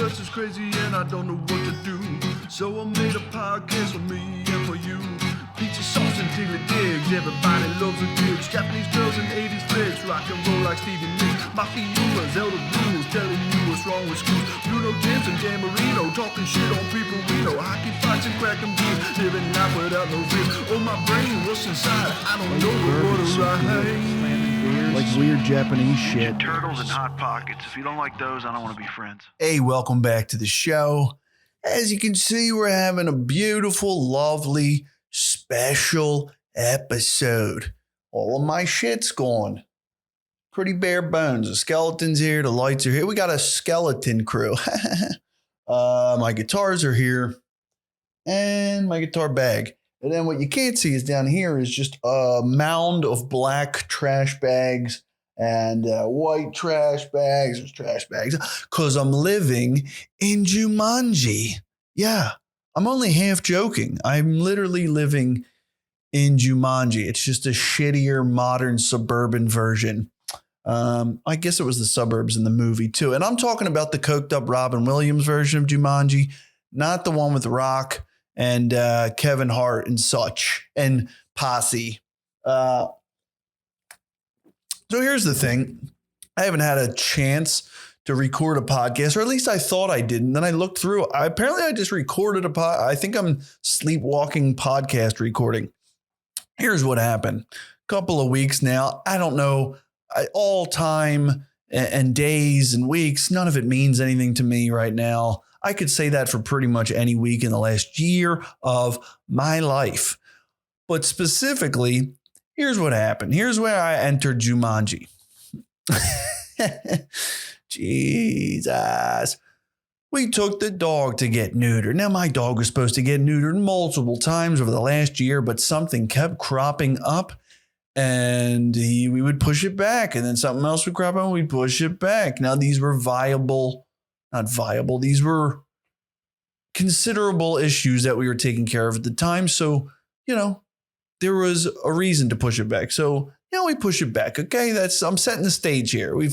just as crazy and I don't know what to do. So I made a podcast for me and for you. Pizza sauce and diggly digs, everybody loves a digs. Japanese girls and 80s flicks, rock and roll like Stevie Nicks. Mafia humors, elder rules, telling you what's wrong with schools. Bruno James and Dan Marino, talking shit on people we know. Hockey fights and cracking beers, living life without no fear. Oh, my brain, what's inside? I don't know what to write. Like weird Japanese shit. Turtles and Hot Pockets. If you don't like those, I don't want to be friends. Hey, welcome back to the show. As you can see, we're having a beautiful, lovely, special episode. All of my shit's gone. Pretty bare bones. The skeleton's here. The lights are here. We got a skeleton crew. My guitars are here. And my guitar bag. And then what you can't see is down here is just a mound of black trash bags and white trash bags. There's trash bags because I'm living in Jumanji. Yeah, I'm only half joking. I'm literally living in Jumanji. It's just a shittier, modern, suburban version. I guess it was the suburbs in the movie too. And I'm talking about the coked up Robin Williams version of Jumanji, not the one with Rock and Kevin Hart and such and posse. So here's the thing. I haven't had a chance to record a podcast, or at least I thought I did. And then I looked through. Apparently I just recorded a pod. I think I'm sleepwalking podcast recording. Here's what happened. Couple of weeks now. I don't know. All time and days and weeks. None of it means anything to me right now. I could say that for pretty much any week in the last year of my life. But specifically, here's what happened. Here's where I entered Jumanji. Jesus. We took the dog to get neutered. Now, my dog was supposed to get neutered multiple times over the last year, but something kept cropping up and we would push it back. And then something else would crop up and we'd push it back. Now, these were not viable. These were considerable issues that we were taking care of at the time. So, there was a reason to push it back. So, we push it back. Okay. I'm setting the stage here. We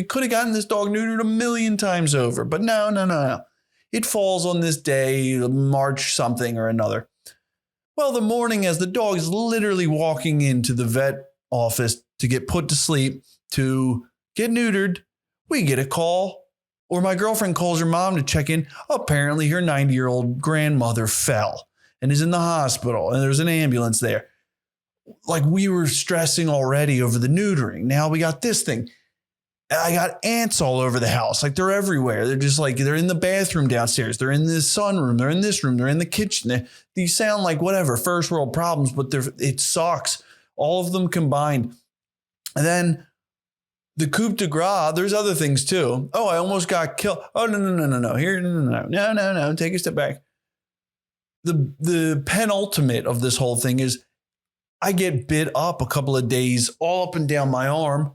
could have gotten this dog neutered 1,000,000 times over, but no. It falls on this day, March something or another. Well, the morning as the dog is literally walking into the vet office to get put to sleep, to get neutered, we get a call. Or my girlfriend calls her mom to check in. Apparently her 90-year-old grandmother fell and is in the hospital and there's an ambulance there. Like we were stressing already over the neutering. Now we got this thing. I got ants all over the house. Like they're everywhere. They're just like, they're in the bathroom downstairs. They're in the sunroom. They're in this room. They're in the kitchen. These sound like whatever, first world problems, but it sucks. All of them combined. And then the coup de grace, there's other things too. Oh, I almost got killed. Oh, no. Here, no. Take a step back. The penultimate of this whole thing is I get bit up a couple of days all up and down my arm.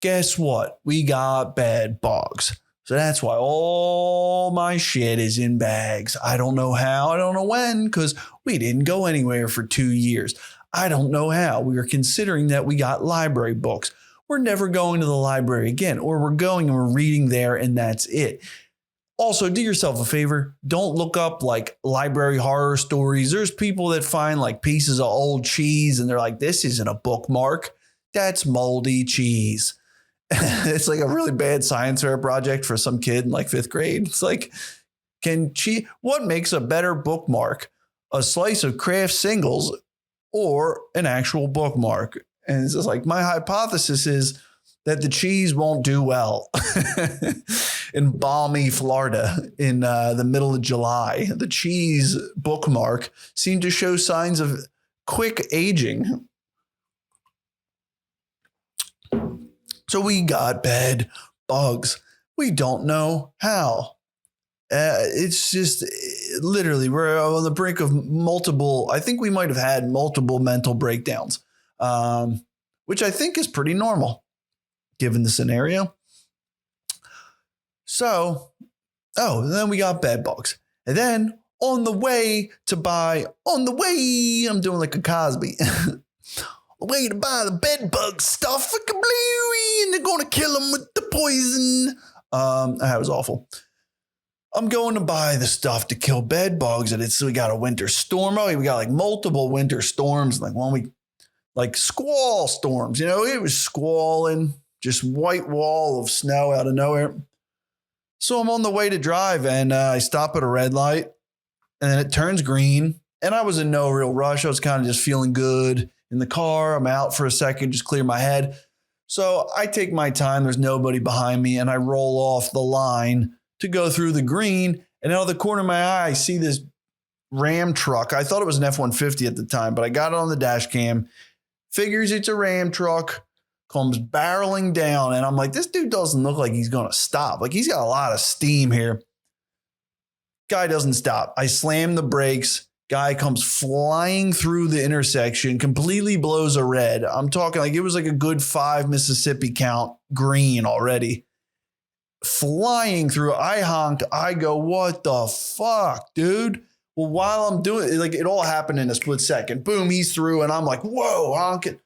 Guess what? We got bedbugs. So that's why all my shit is in bags. I don't know how. I don't know when, because we didn't go anywhere for 2 years. I don't know how. We were considering that we got library books. We're never going to the library again, or we're going and we're reading there and that's it. Also, do yourself a favor. Don't look up like library horror stories. There's people that find like pieces of old cheese and they're like, this isn't a bookmark. That's moldy cheese. It's like a really bad science fair project for some kid in like 5th grade. It's like, what makes a better bookmark? A slice of Kraft singles or an actual bookmark? And it's just like, my hypothesis is that the cheese won't do well in balmy Florida in the middle of July. The cheese bookmark seemed to show signs of quick aging. So we got bed bugs. We don't know how. It's just literally, we're on the brink of multiple. I think we might have had multiple mental breakdowns, which I think is pretty normal given the scenario. So, then we got bed bugs. And then I'm doing like a Cosby. Way to buy the bed bug stuff, and they're gonna kill them with the poison. That was awful. I'm going to buy the stuff to kill bed bugs, and we got a winter storm. Oh, we got like multiple winter storms, like one week, like squall storms. You know, it was squalling, just white wall of snow out of nowhere. So I'm on the way to drive, and I stop at a red light, and then it turns green. And I was in no real rush. I was kind of just feeling good in the car. I'm out for a second, just clear my head. So I take my time. There's nobody behind me, and I roll off the line to go through the green. And out of the corner of my eye, I see this Ram truck. I thought it was an F-150 at the time, but I got it on the dash cam. Figures it's a Ram truck, comes barreling down. And I'm like, this dude doesn't look like he's going to stop. Like, he's got a lot of steam here. Guy doesn't stop. I slam the brakes. Guy comes flying through the intersection, completely blows a red. I'm talking like it was like a good 5 Mississippi count green already. Flying through, I honked. I go, what the fuck, dude? Well, while I'm doing it, like it all happened in a split second. Boom, he's through, and I'm like, whoa, honking.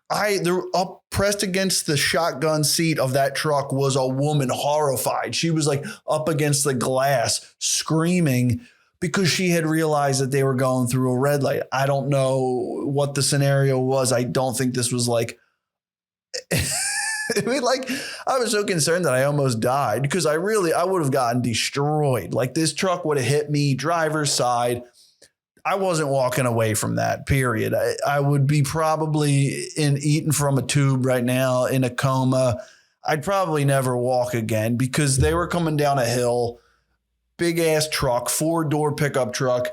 They're up pressed against the shotgun seat of that truck was a woman, horrified. She was like up against the glass, screaming because she had realized that they were going through a red light. I don't know what the scenario was. I don't think this was like. I mean, like, I was so concerned that I almost died because I would have gotten destroyed. Like, this truck would have hit me driver's side. I wasn't walking away from that, period. I would be probably eating from a tube right now in a coma. I'd probably never walk again because they were coming down a hill, big ass truck, 4-door pickup truck,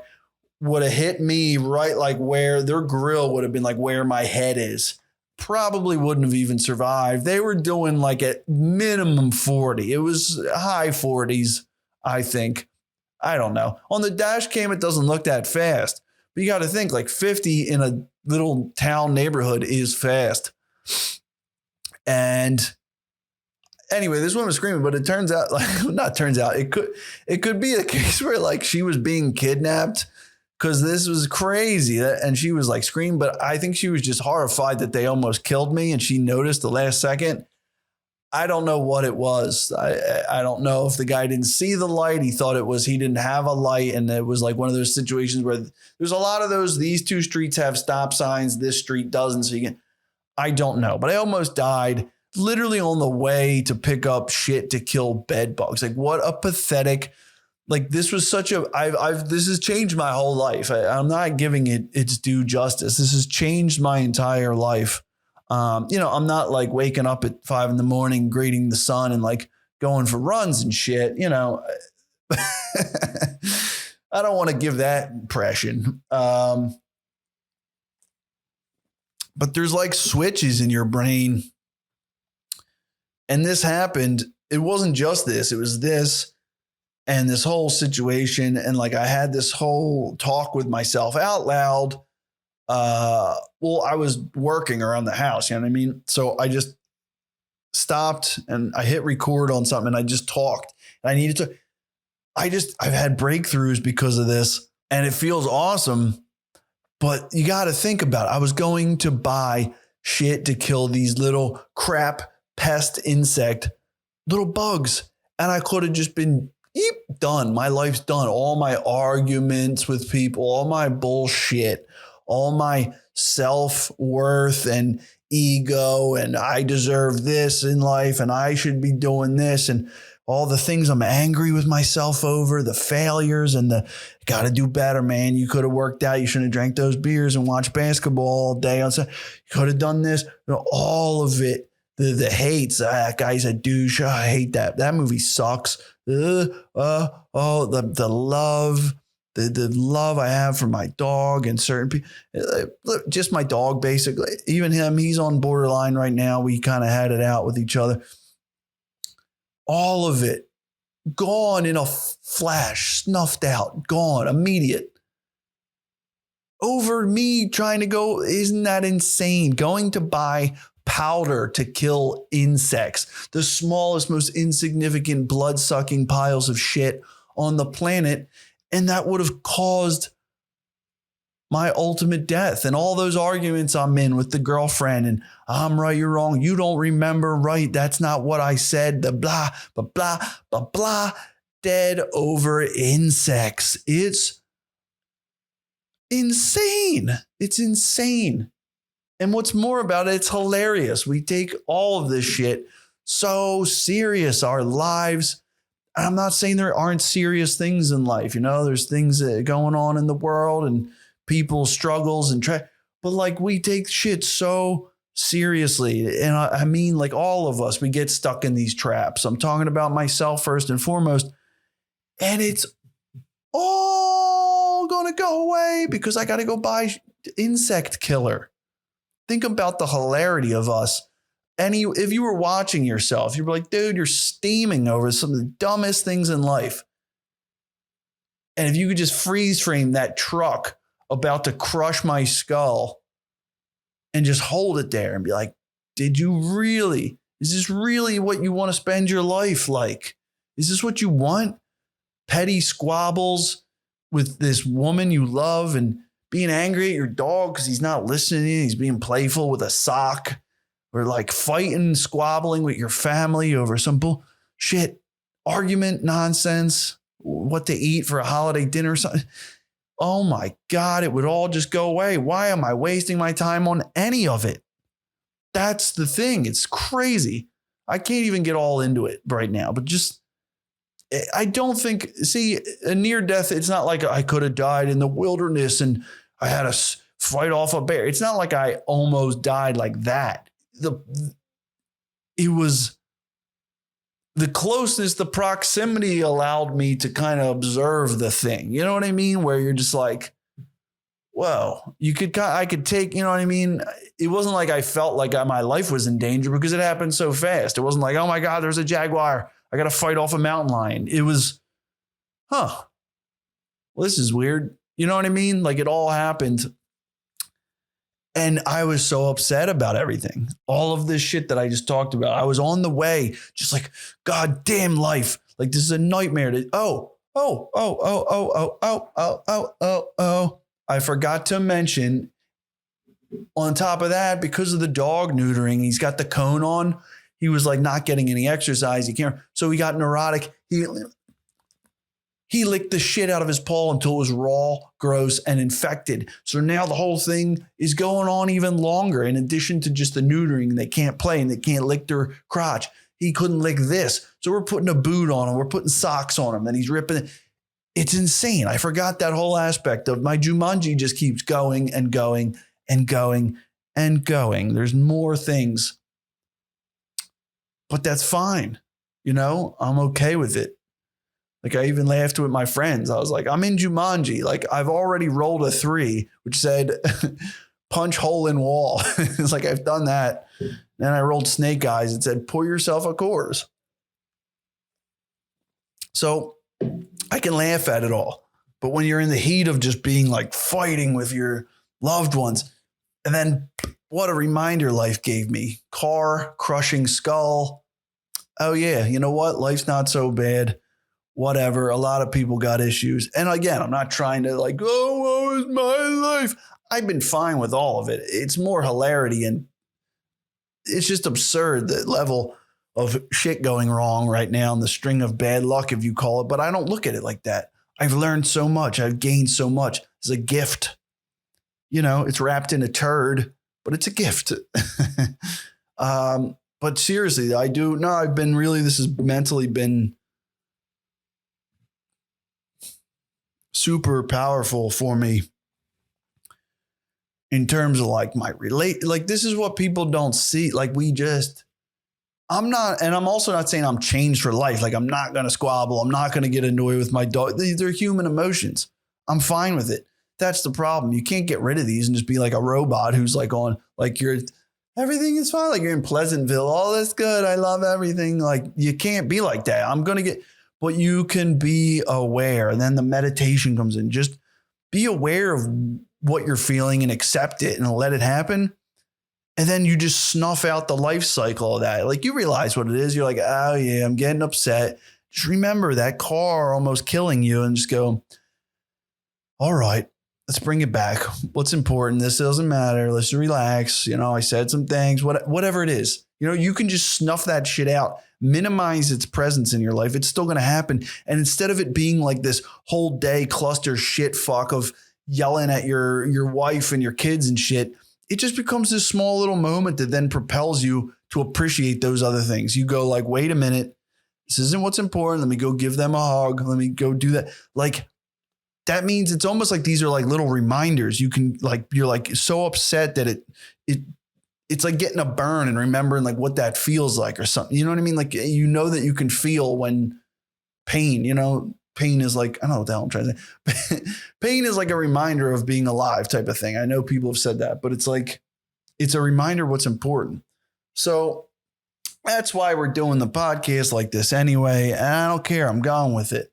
would have hit me right like where their grill would have been, like where my head is. Probably wouldn't have even survived. They were doing like at minimum 40. It was high 40s, I think. I don't know. On the dash cam, it doesn't look that fast. But you got to think like 50 in a little town neighborhood is fast. And anyway, this woman was screaming, but it turns out, like, not turns out, it could be a case where like she was being kidnapped. Because this was crazy. And she was like screaming, but I think she was just horrified that they almost killed me. And she noticed the last second. I don't know what it was. I don't know if the guy didn't see the light. He thought he didn't have a light. And it was like one of those situations where there's a lot of those. These two streets have stop signs. This street doesn't. So I don't know. But I almost died literally on the way to pick up shit to kill bed bugs. Like, what a pathetic. Like, this was such this has changed my whole life. I'm not giving it its due justice. This has changed my entire life. I'm not like waking up at 5 a.m, greeting the sun and like going for runs and shit. I don't want to give that impression. But there's like switches in your brain. And this happened. It wasn't just this. It was this. And this whole situation, and like I had this whole talk with myself out loud. Well, I was working around the house, you know what I mean? So I just stopped and I hit record on something and I just talked. And I needed to, I've had breakthroughs because of this and it feels awesome. But you got to think about it. I was going to buy shit to kill these little crap pest insect, little bugs. And I could have just been done. My life's done. All my arguments with people, all my bullshit, all my self-worth and ego, and I deserve this in life and I should be doing this, and all the things I'm angry with myself over, the failures and the got to do better, man. You could have worked out. You shouldn't have drank those beers and watched basketball all day. You could have done this. All of it. The hates. That guy's a douche. Oh, I hate that. That movie sucks. The love, the love I have for my dog and certain people, just my dog, basically. Even him, he's on borderline right now. We kind of had it out with each other. All of it gone in a flash, snuffed out, gone, immediate. Over me trying to go, isn't that insane? Going to buy powder to kill insects, the smallest, most insignificant blood-sucking piles of shit on the planet, and that would have caused my ultimate death. And all those arguments I'm in with the girlfriend, and I'm right, you're wrong, you don't remember, right, that's not what I said, the blah, blah, blah, blah, blah. dead over insects. It's insane. It's insane. And what's more about it, it's hilarious. We take all of this shit so serious, our lives. And I'm not saying there aren't serious things in life. There's things that are going on in the world and people's struggles but like we take shit so seriously. And I mean, like all of us, we get stuck in these traps. I'm talking about myself first and foremost. And it's all going to go away because I got to go buy insect killer. Think about the hilarity of us. If you were watching yourself, you'd be like, dude, you're steaming over some of the dumbest things in life. And if you could just freeze frame that truck about to crush my skull and just hold it there and be like, is this really what you want to spend your life like? Is this what you want? Petty squabbles with this woman you love and being angry at your dog because he's not listening. He's being playful with a sock, or like fighting, squabbling with your family over some bullshit argument, nonsense, what to eat for a holiday dinner or something. Oh my God, it would all just go away. Why am I wasting my time on any of it? That's the thing. It's crazy. I can't even get all into it right now, but I don't think, a near death, it's not like I could have died in the wilderness and I had to fight off a bear. It's not like I almost died like that. It was the closeness, the proximity allowed me to kind of observe the thing. You know what I mean? Where you're just like, whoa, I could take, you know what I mean? It wasn't like I felt like my life was in danger because it happened so fast. It wasn't like, oh my God, there's a jaguar. I got to fight off a mountain lion. It was, well, this is weird. You know what I mean? Like it all happened. And I was so upset about everything. All of this shit that I just talked about. I was on the way, just like, God damn life. Like this is a nightmare. I forgot to mention, on top of that, because of the dog neutering, he's got the cone on. He was like not getting any exercise. So he got neurotic. He licked the shit out of his paw until it was raw, gross, and infected. So now the whole thing is going on even longer. In addition to just the neutering, they can't play and they can't lick their crotch. He couldn't lick this. So we're putting a boot on him. We're putting socks on him and he's ripping it. It's insane. I forgot that whole aspect of my Jumanji just keeps going and going and going and going. There's more things, but that's fine. I'm okay with it. Like I even laughed with my friends. I was like, I'm in Jumanji. Like I've already rolled a 3, which said punch hole in wall. It's like, I've done that. Then I rolled snake eyes. It said, pour yourself a Coors. So I can laugh at it all. But when you're in the heat of just being like fighting with your loved ones, and then what a reminder life gave me. Car, crushing skull. Oh yeah, you know what? Life's not so bad. Whatever. A lot of people got issues. And again, I'm not trying to like, oh, woe is my life. I've been fine with all of it. It's more hilarity and it's just absurd, the level of shit going wrong right now and the string of bad luck, if you call it. But I don't look at it like that. I've learned so much. I've gained so much. It's a gift. It's wrapped in a turd, but it's a gift. But seriously, this has mentally been super powerful for me in terms of like this is what people don't see. Like I'm also not saying I'm changed for life. Like I'm not going to squabble. I'm not going to get annoyed with my dog. They're human emotions. I'm fine with it. That's the problem. You can't get rid of these and just be like a robot who's like on, like everything is fine. Like you're in Pleasantville. All that's good. I love everything. Like you can't be like that. But you can be aware. And then the meditation comes in. Just be aware of what you're feeling and accept it and let it happen. And then you just snuff out the life cycle of that. Like you realize what it is. You're like, oh yeah, I'm getting upset. Just remember that car almost killing you and just go, all right, let's bring it back. What's important? This doesn't matter. Let's relax. I said some things, whatever it is. You can just snuff that shit out minimize its presence in your life, it's still going to happen. And instead of it being like this whole day cluster shit fuck of yelling at your wife and your kids and shit, it just becomes this small little moment that then propels you to appreciate those other things. You go like, wait a minute, this isn't what's important. Let me go give them a hug. Let me go do that. Like, that means it's almost like these are like little reminders. You can like, you're like so upset that it's like getting a burn and remembering like what that feels like or something. You know what I mean? Like, you know that you can feel when pain, pain is like, I don't know what the hell I'm trying to say. Pain is like a reminder of being alive type of thing. I know people have said that, but it's like, it's a reminder of what's important. So that's why we're doing the podcast like this anyway. And I don't care. I'm going with it.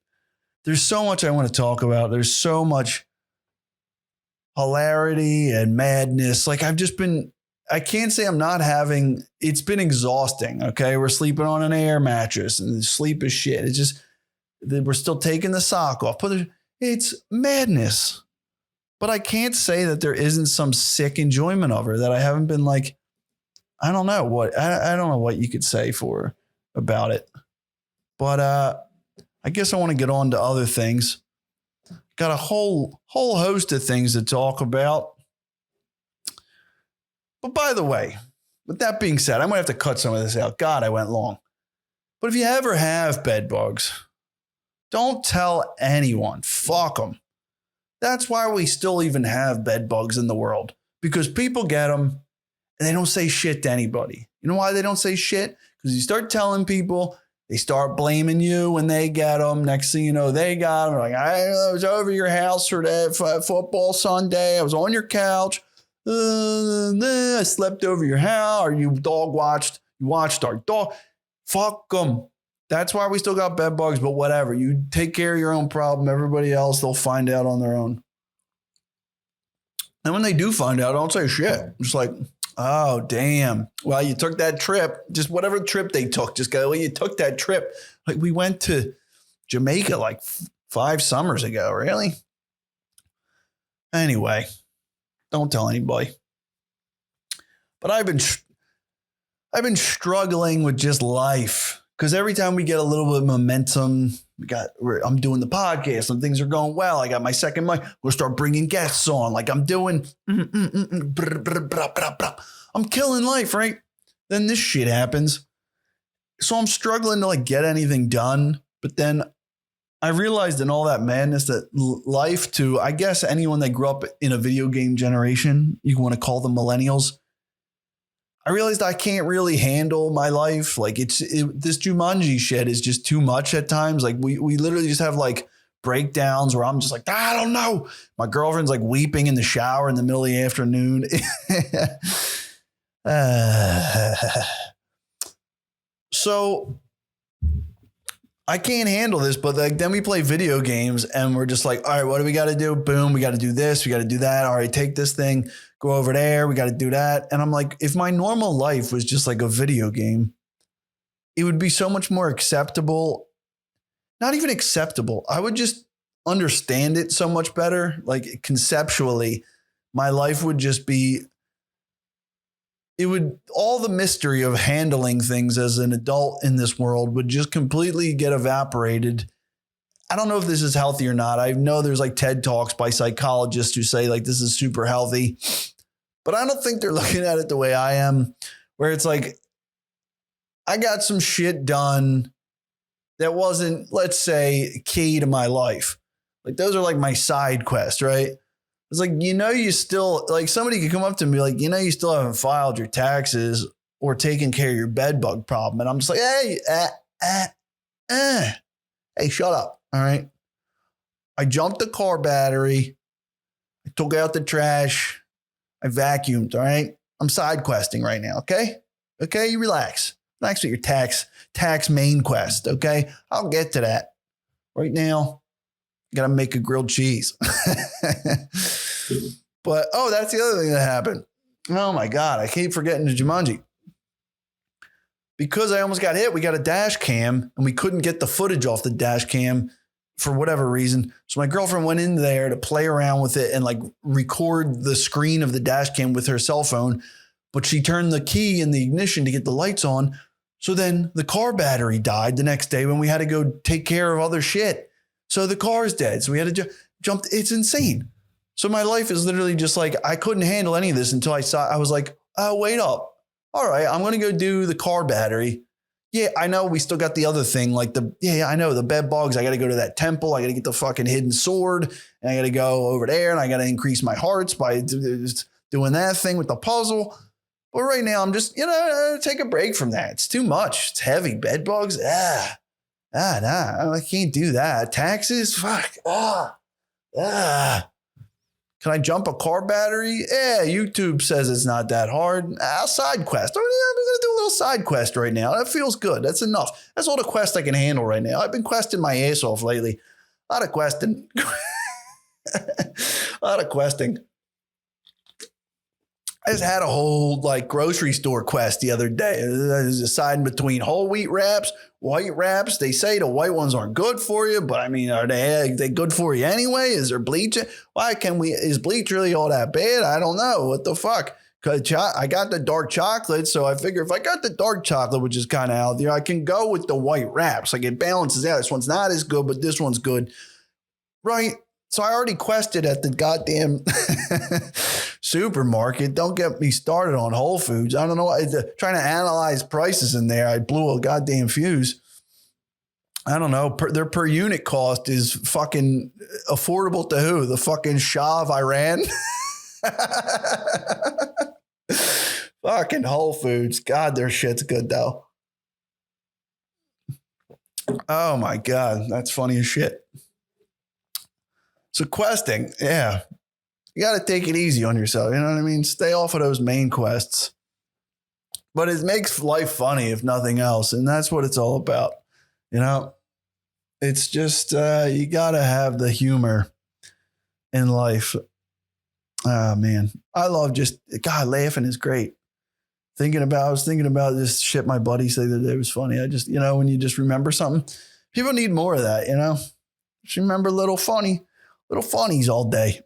There's so much I want to talk about. There's so much hilarity and madness. Like I can't say I'm not having, it's been exhausting. Okay. We're sleeping on an air mattress and the sleep is shit. It's just, we're still taking the sock off. But it's madness. But I can't say that there isn't some sick enjoyment of her that I haven't been like, I don't know what you could say about it. But I guess I want to get on to other things. Got a whole host of things to talk about. But by the way, with that being said, I might have to cut some of this out. God, I went long. But if you ever have bed bugs, don't tell anyone. Fuck them. That's why we still even have bed bugs in the world. Because people get them and they don't say shit to anybody. You know why they don't say shit? Because you start telling people, they start blaming you when they get them. Next thing you know, they got them. Like, I was over your house for that football Sunday. I was on your couch. I slept over your house. Or you watched our dog. Fuck them. That's why we still got bed bugs, but whatever. You take care of your own problem. Everybody else, they'll find out on their own. And when they do find out, don't say shit. Just like, oh, damn. Well, you took that trip. Just whatever trip they took. Just go, well, you took that trip. Like, we went to Jamaica like 5 summers ago. Really? Anyway, don't tell anybody. But I've been struggling with just life. Because every time we get a little bit of momentum, I'm doing the podcast and things are going well. I got my second mic. We'll start bringing guests on. Like I'm doing, I'm killing life, right? Then this shit happens. So I'm struggling to like get anything done. But then I realized in all that madness that life to, I guess, anyone that grew up in a video game generation, you want to call them millennials. I realized I can't really handle my life. Like this Jumanji shit is just too much at times. Like we literally just have like breakdowns where I'm just like, I don't know. My girlfriend's like weeping in the shower in the middle of the afternoon. So I can't handle this, but like then we play video games and we're just like, all right, what do we got to do? Boom, we got to do this. We got to do that. All right, take this thing, go over there. We got to do that. And I'm like, if my normal life was just like a video game, it would be so much more acceptable. Not even acceptable. I would just understand it so much better. Like conceptually, my life would just be, all the mystery of handling things as an adult in this world would just completely get evaporated. I don't know if this is healthy or not. I know there's like TED Talks by psychologists who say like this is super healthy, but I don't think they're looking at it the way I am, where it's like, I got some shit done that wasn't, let's say, key to my life. Like those are like my side quests, right? It's like, you still, like somebody could come up to me like, you still haven't filed your taxes or taken care of your bed bug problem. And I'm just like, hey, shut up. All right. I jumped the car battery. I took out the trash. I vacuumed. All right. I'm side questing right now. Okay. Okay. You relax. Relax with your tax main quest. Okay. I'll get to that right now. Got to make a grilled cheese. But, that's the other thing that happened. Oh my God. I keep forgetting the Jumanji. Because I almost got hit, we got a dash cam and we couldn't get the footage off the dash cam for whatever reason. So my girlfriend went in there to play around with it and like record the screen of the dash cam with her cell phone. But she turned the key in the ignition to get the lights on. So then the car battery died the next day when we had to go take care of other shit. So the car's dead. So we had to jump. It's insane. So my life is literally just like, I couldn't handle any of this until I was like, oh, wait up. All right, I'm going to go do the car battery. Yeah, I know we still got the other thing, like I know the bedbugs. I got to go to that temple. I got to get the fucking hidden sword. And I got to go over there and I got to increase my hearts by doing that thing with the puzzle. But right now I'm just, take a break from that. It's too much. It's heavy. Bedbugs. Nah, I can't do that. Taxes. Fuck. Can I jump a car battery? Yeah, YouTube says it's not that hard. Side quest. I'm going to do a little side quest right now. That feels good. That's enough. That's all the quest I can handle right now. I've been questing my ass off lately. A lot of questing. I just had a whole grocery store quest the other day. I was deciding between whole wheat wraps, white wraps. They say the white ones aren't good for you, but I mean, are they good for you anyway? Is there bleach? Is bleach really all that bad? I don't know. What the fuck? Cause I got the dark chocolate. So I figure if I got the dark chocolate, which is kind of out there, I can go with the white wraps. Like it balances out. This one's not as good, but this one's good. Right. So I already quested at the goddamn supermarket. Don't get me started on Whole Foods. I don't know. Trying to analyze prices in there. I blew a goddamn fuse. I don't know. Their per unit cost is fucking affordable to who? The fucking Shah of Iran? Fucking Whole Foods. God, their shit's good though. Oh my God. That's funny as shit. So questing, yeah, you got to take it easy on yourself. You know what I mean? Stay off of those main quests. But it makes life funny, if nothing else. And that's what it's all about. It's just, you got to have the humor in life. Oh, man. I love God, laughing is great. I was thinking about this shit my buddy said that it was funny. I just, when you just remember something, people need more of that, Just remember little funnies all day.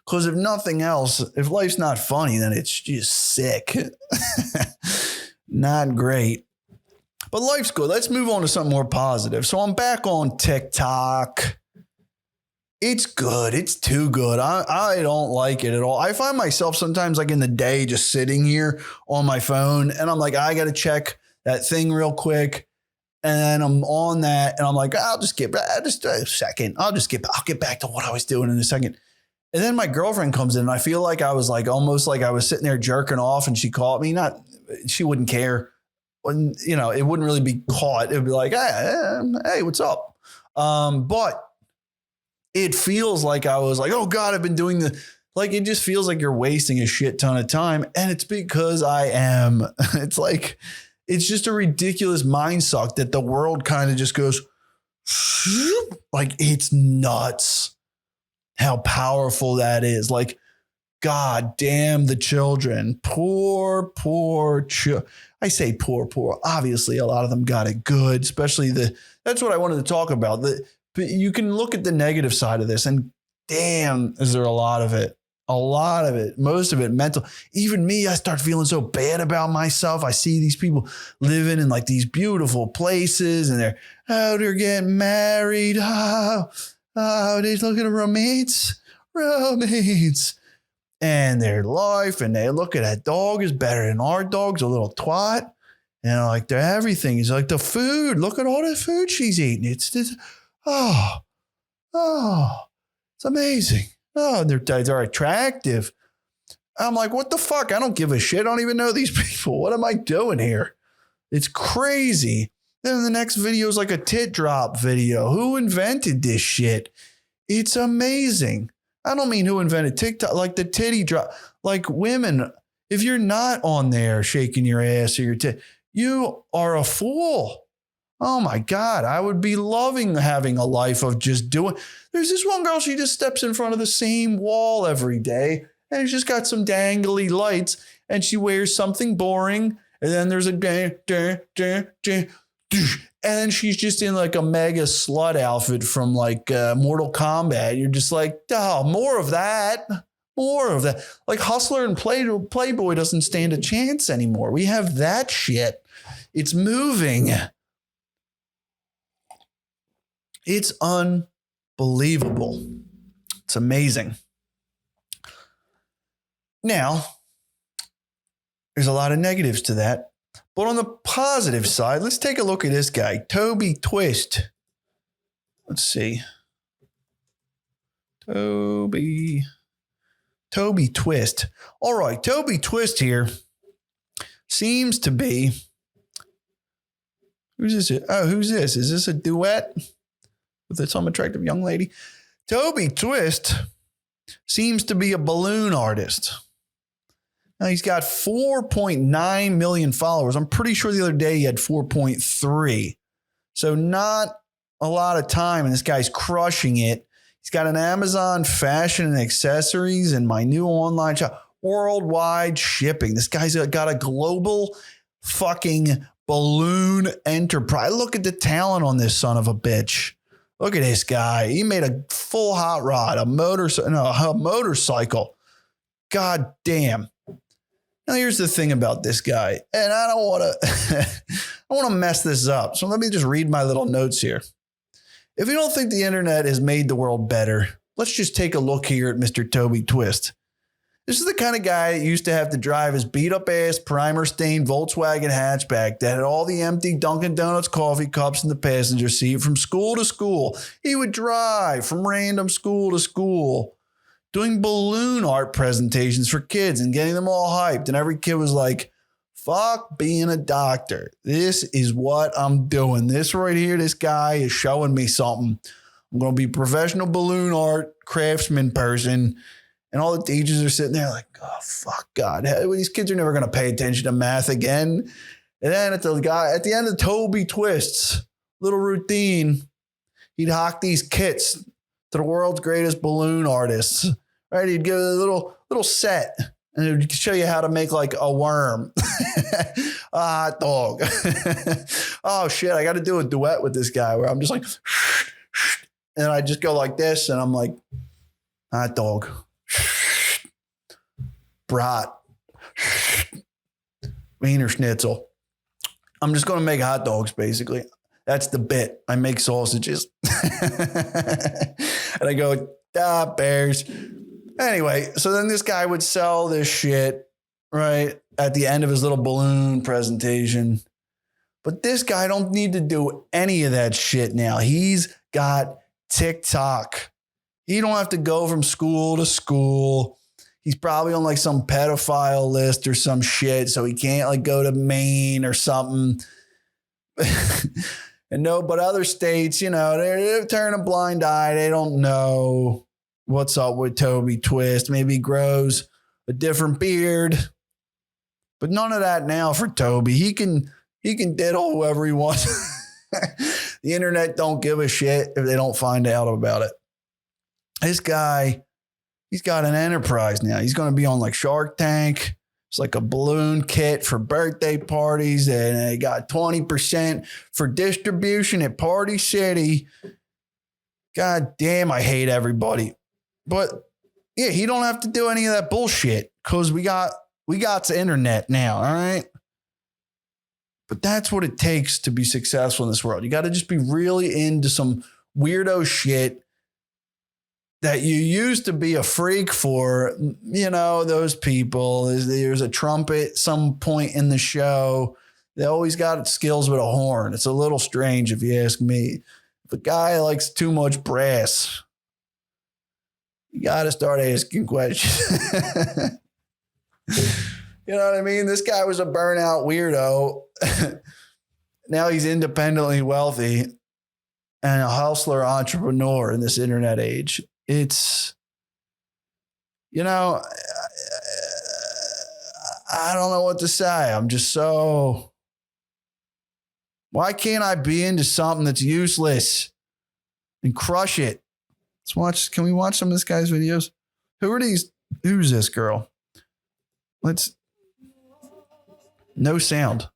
Because if nothing else, if life's not funny, then it's just sick. Not great. But life's good. Let's move on to something more positive. So I'm back on TikTok. It's good. It's too good. I don't like it at all. I find myself sometimes in the day just sitting here on my phone and I'm like, I got to check that thing real quick. And I'm on that and I'm like, I'll get back to what I was doing in a second. And then my girlfriend comes in and I feel like I was almost like I was sitting there jerking off and she caught me. She wouldn't care. When, it wouldn't really be caught. It would be like, hey, what's up? But it feels like I was like, oh God, I've been doing it just feels like you're wasting a shit ton of time. And it's because I am. It's just a ridiculous mind suck that the world kind of just goes it's nuts how powerful that is. God damn the children. Poor. I say poor. Obviously, a lot of them got it good, especially that's what I wanted to talk about. But you can look at the negative side of this and damn, is there a lot of it. A lot of it, most of it mental. Even me, I start feeling so bad about myself. I see these people living in these beautiful places and they're getting married. Oh, they're looking at romance. And their life and they look at that dog is better than our dog's a little twat. And their everything is the food. Look at all the food she's eating. It's just, it's amazing. Oh, they're attractive. I'm like, what the fuck? I don't give a shit. I don't even know these people. What am I doing here? It's crazy. Then the next video is a tit drop video. Who invented this shit? It's amazing. I don't mean who invented TikTok, the titty drop. Women, if you're not on there shaking your ass or your tit, you are a fool. Oh my God, I would be loving having a life of just doing. There's this one girl, she just steps in front of the same wall every day and she's got some dangly lights and she wears something boring. And then there's and then she's just in a mega slut outfit from Mortal Kombat. You're just oh, more of that. more of that. Like Hustler and Playboy doesn't stand a chance anymore. We have that shit. It's moving. It's unbelievable. It's amazing. Now, there's a lot of negatives to that. But on the positive side, let's take a look at this guy, Toby Twist. Let's see. Toby Twist. All right, Toby Twist here seems to be. Who's this? Oh, who's this? Is this a duet with some attractive young lady? Toby Twist seems to be a balloon artist. Now, he's got 4.9 million followers. I'm pretty sure the other day he had 4.3. So not a lot of time, and this guy's crushing it. He's got an Amazon fashion and accessories and my new online shop, worldwide shipping. This guy's got a global fucking balloon enterprise. Look at the talent on this son of a bitch. Look at this guy. He made a full hot rod, a motorcycle. God damn. Now, here's the thing about this guy, and I don't want to mess this up. So let me just read my little notes here. If you don't think the internet has made the world better, let's just take a look here at Mr. Toby Twist. This is the kind of guy that used to have to drive his beat-up-ass, primer-stained Volkswagen hatchback that had all the empty Dunkin' Donuts coffee cups in the passenger seat from school to school. He would drive from random school to school, doing balloon art presentations for kids and getting them all hyped. And every kid was like, fuck being a doctor. This is what I'm doing. This right here, this guy is showing me something. I'm going to be a professional balloon art craftsman person. And all the teachers are sitting there like, oh, fuck God. These kids are never going to pay attention to math again. And then at the end of Toby Twist's little routine, he'd hawk these kits to the world's greatest balloon artists. Right? He'd give a little set. And it would show you how to make like a worm, a hot dog. Oh, shit. I got to do a duet with this guy where I'm just like, and I just go like this. And I'm like, hot dog, brat, Wiener Schnitzel. I'm just going to make hot dogs, basically. That's the bit. I make sausages. And I go, bears. Anyway, so then this guy would sell this shit, right, at the end of his little balloon presentation. But this guy don't need to do any of that shit now. He's got TikTok. He don't have to go from school to school. He's probably on like some pedophile list or some shit, so he can't like go to Maine or something. And no, but other states, you know, they're turning a blind eye. They don't know what's up with Toby Twist. Maybe he grows a different beard, but none of that now for Toby. He can diddle whoever he wants. The internet don't give a shit if they don't find out about it. This guy, he's got an enterprise now. He's going to be on like Shark Tank. It's like a balloon kit for birthday parties, and they got 20% for distribution at Party City. God damn, I hate everybody. But yeah, he don't have to do any of that bullshit because we got the internet now, all right? But that's what it takes to be successful in this world. You got to just be really into some weirdo shit that you used to be a freak for. You know, those people. There's a trumpet some point in the show. They always got skills with a horn. It's a little strange if you ask me. If a guy likes too much brass, you got to start asking questions. You know what I mean? This guy was a burnout weirdo. Now he's independently wealthy and a hustler entrepreneur in this internet age. It's, you know, I don't know what to say. I'm just so, why can't I be into something that's useless and crush it? Can we watch some of this guy's videos? Who's this girl? No sound.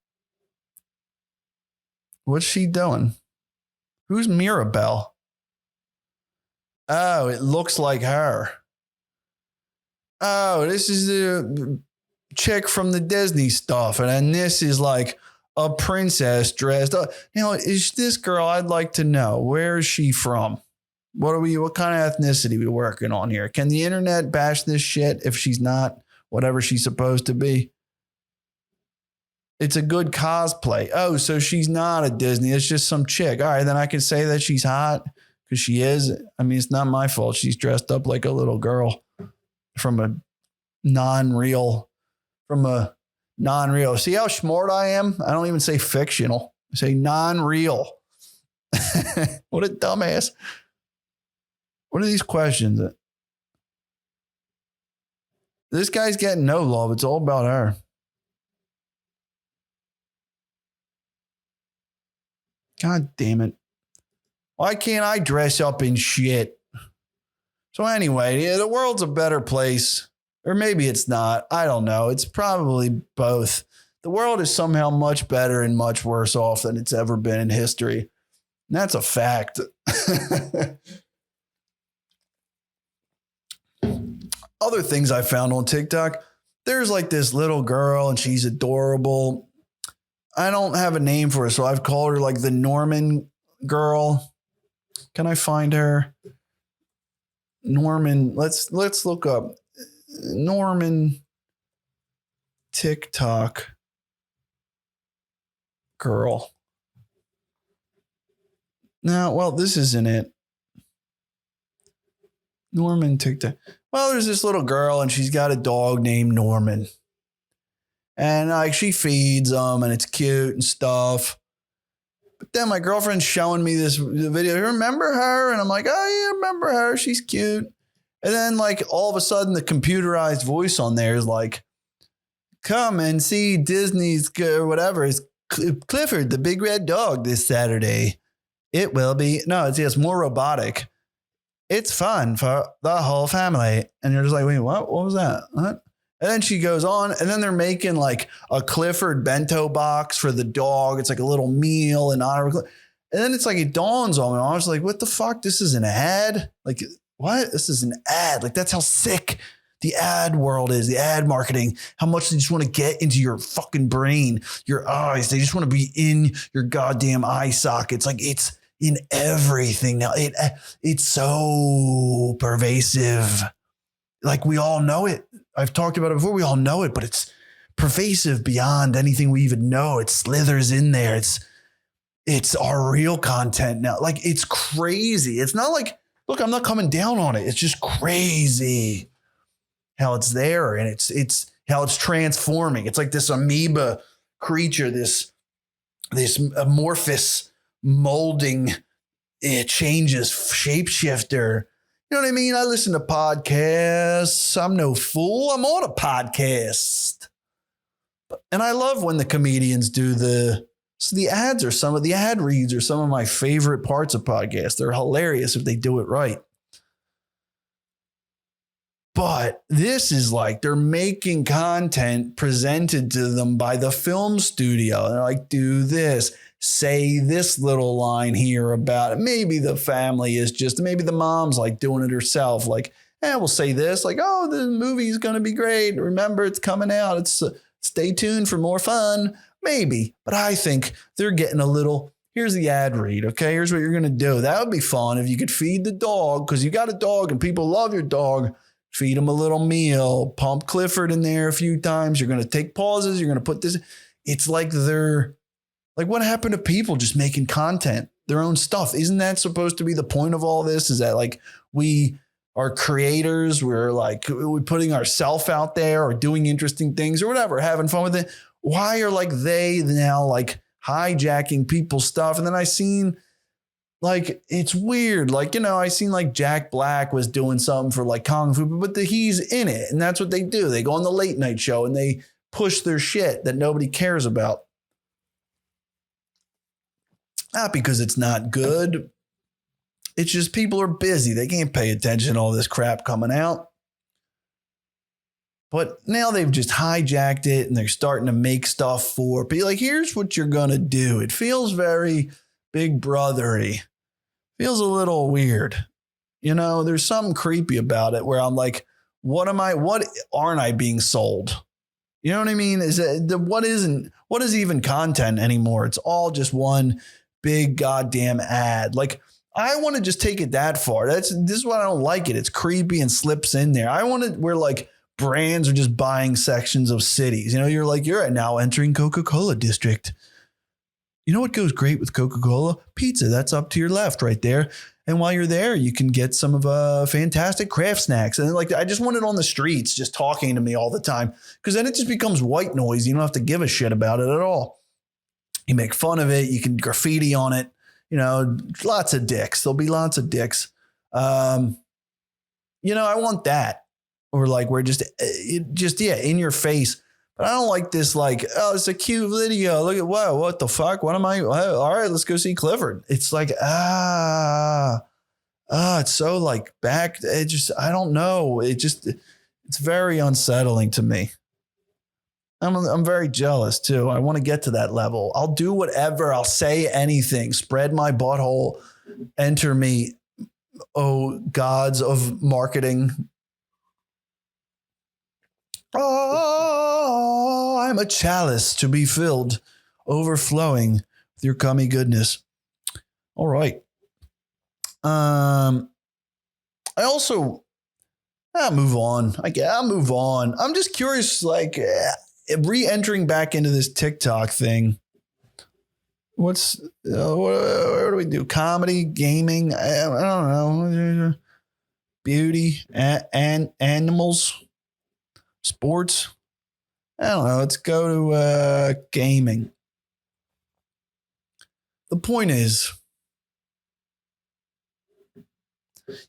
What's she doing? Who's Mirabelle? Oh, it looks like her. oh, this is the chick from the Disney stuff. And then this is like a princess dressed up. Is this girl, I'd like to know, where is she from? What kind of ethnicity we working on here? Can the internet bash this shit if she's not whatever she's supposed to be? It's a good cosplay. Oh, so she's not a Disney. It's just some chick. All right, then I can say that she's hot because she is. I mean, it's not my fault. She's dressed up like a little girl from a non-real. See how smart I am? I don't even say fictional. I say non-real. What a dumbass. What are these questions? This guy's getting no love. It's all about her. God damn it. Why can't I dress up in shit? So anyway, the world's a better place. Or maybe it's not. I don't know. It's probably both. The world is somehow much better and much worse off than it's ever been in history. And that's a fact. Other things I found on TikTok, there's like this little girl and she's adorable. I don't have a name for her, so I've called her like the Norman girl. Can I find her? Norman, let's look up Norman TikTok girl. Now, well, this isn't it. Norman TikTok. Well, there's this little girl and she's got a dog named Norman. And like she feeds them and it's cute and stuff. But then my girlfriend's showing me this video. You remember her? And I'm like, oh, yeah, remember her. She's cute. And then like all of a sudden the computerized voice on there is like, come and see Disney's or whatever. It's Clifford, the big red dog this Saturday. It will be. No, it's more robotic. It's fun for the whole family. And you're just like, wait, what? What was that? What? And then she goes on and then they're making like a Clifford bento box for the dog. It's like a little meal in honor of. And then it's like, it dawns on me. I was like, what the fuck? This is an ad? Like, what? This is an ad. Like, that's how sick the ad world is, the ad marketing, how much they just want to get into your fucking brain, your eyes. They just want to be in your goddamn eye sockets. Like, it's in everything now. It's so pervasive. Like, we all know it. I've talked about it before. We all know it, but it's pervasive beyond anything we even know. It slithers in there. It's our real content now. Like, it's crazy. It's not like, look, I'm not coming down on it. It's just crazy how it's there and it's how it's transforming. It's like this amoeba creature, this amorphous molding. It changes, shapeshifter. You know what I mean? I listen to podcasts. I'm no fool. I'm on a podcast. And I love when the comedians do the ads or some of the ad reads are some of my favorite parts of podcasts. They're hilarious if they do it right. But this is like they're making content presented to them by the film studio. They're like, do this, say this little line here about it. Maybe the family is just, maybe the mom's like doing it herself. Like, we'll say this, like, oh, the movie's going to be great. Remember, it's coming out. It's stay tuned for more fun. Maybe. But I think they're getting a little, here's the ad read. Okay, here's what you're going to do. That would be fun if you could feed the dog because you got a dog and people love your dog. Feed them a little meal, pump Clifford in there a few times. You're going to take pauses. You're going to put this. It's like they're like, what happened to people just making content, their own stuff? Isn't that supposed to be the point of all this? Is that like we are creators? We're putting ourselves out there or doing interesting things or whatever, having fun with it. Why are like they now like hijacking people's stuff? And then I seen like, it's weird. Like, you know, I seen like Jack Black was doing something for like Kung Fu, but he's in it. And that's what they do. They go on the late night show and they push their shit that nobody cares about. Not because it's not good. It's just people are busy. They can't pay attention to all this crap coming out. But now they've just hijacked it and they're starting to make stuff for people. Like, here's what you're going to do. It feels very Big Brothery. Feels a little weird. You know, there's something creepy about it where I'm like, What aren't I being sold? You know what I mean? What is even content anymore? It's all just one big goddamn ad. Like, I want to just take it that far. This is why I don't like it. It's creepy and slips in there. I want it where like brands are just buying sections of cities. You know, you're now entering Coca-Cola district. You know what goes great with Coca-Cola? Pizza. That's up to your left right there. And while you're there, you can get some of fantastic craft snacks. And like, I just want it on the streets, just talking to me all the time, because then it just becomes white noise. You don't have to give a shit about it at all. You make fun of it. You can graffiti on it. You know, lots of dicks. There'll be lots of dicks. I want that. Or like, we're just in your face. But I don't like this, like, oh, it's a cute video. Look at, whoa, what the fuck? What am I? All right, let's go see Clifford. It's like, it's so like back. I don't know. It's very unsettling to me. I'm very jealous too. I want to get to that level. I'll do whatever. I'll say anything. Spread my butthole. Enter me, oh gods of marketing. Oh, I'm a chalice to be filled, overflowing with your cummy goodness. All right. I'll move on. I'll move on. I'm just curious, like, re-entering back into this TikTok thing. What do we do? Comedy, gaming? I don't know. Beauty, and animals. Sports? I don't know. Let's go to gaming. The point is,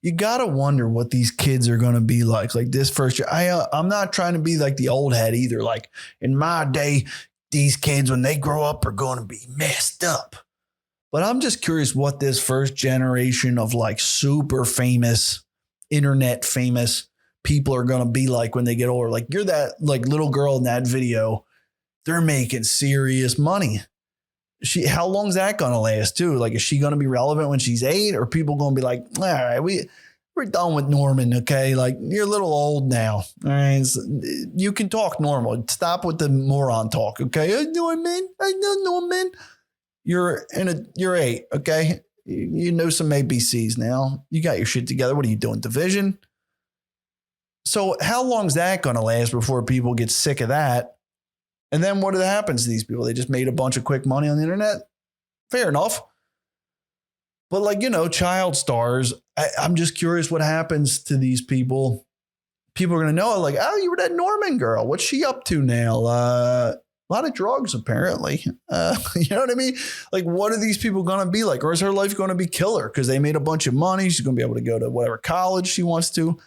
you got to wonder what these kids are going to be like this first year. I'm not trying to be like the old head either. Like, in my day, these kids, when they grow up, are going to be messed up. But I'm just curious what this first generation of like super famous, internet famous people are going to be like when they get older. Like, you're that like little girl in that video. They're making serious money. How long's that going to last too? Like, is she going to be relevant when she's 8, or people going to be like, all right, we're done with Norman. Okay. Like, you're a little old now. All right. You can talk normal. Stop with the moron talk. Okay. I know Norman. You're 8. Okay. You know some ABCs now. You got your shit together. What are you doing? Division? So how long's that going to last before people get sick of that? And then what happens to these people? They just made a bunch of quick money on the internet. Fair enough. But like, child stars, I'm just curious what happens to these people. People are going to know, like, oh, you were that Norman girl. What's she up to now? A lot of drugs, apparently. You know what I mean? Like, what are these people going to be like? Or is her life going to be killer because they made a bunch of money? She's going to be able to go to whatever college she wants to.